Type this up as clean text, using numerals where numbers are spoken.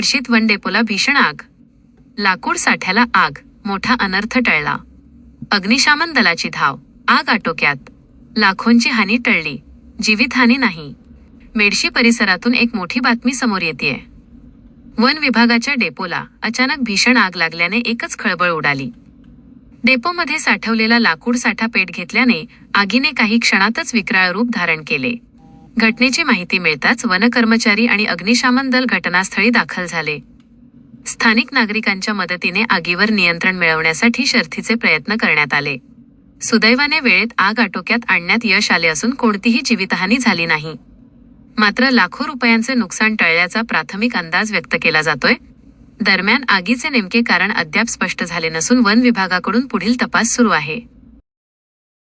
मेडशीत one डेपोला भीषण आग, लाकूड साठ्याला आग, मोठा अनर्थ टळला. अग्निशमन दलाची धाव, आग आटोक्यात, लाखोंची हानी टळली, जीवितहानी नाही. मेडशी परिसरातून एक मोठी बातमी समोर येतेय. वन विभागाच्या डेपोला अचानक भीषण आग लागल्याने एकच खळबळ उडाली. डेपोमध्ये साठवलेला लाकूड साठा पेट घेतल्याने आगीने काही क्षणातच विक्राळ रूप धारण केले. घटनेची माहिती मिळताच वन कर्मचारी आणि अग्निशमन दल घटनास्थळी दाखल झाले. स्थानिक नागरिकांच्या मदतीने आगीवर नियंत्रण मिळवण्यासाठी शर्थीचे प्रयत्न करण्यात आले. सुदैवाने वेळेत आग आटोक्यात आणण्यात यश आले असून कोणतीही जीवितहानी झाली नाही. मात्र लाखो रुपयांचे नुकसान टळल्याचा प्राथमिक अंदाज व्यक्त केला जातोय. दरम्यान आगीचे नेमके कारण अद्याप स्पष्ट झाले नसून वन विभागाकडून पुढील तपास सुरू आहे.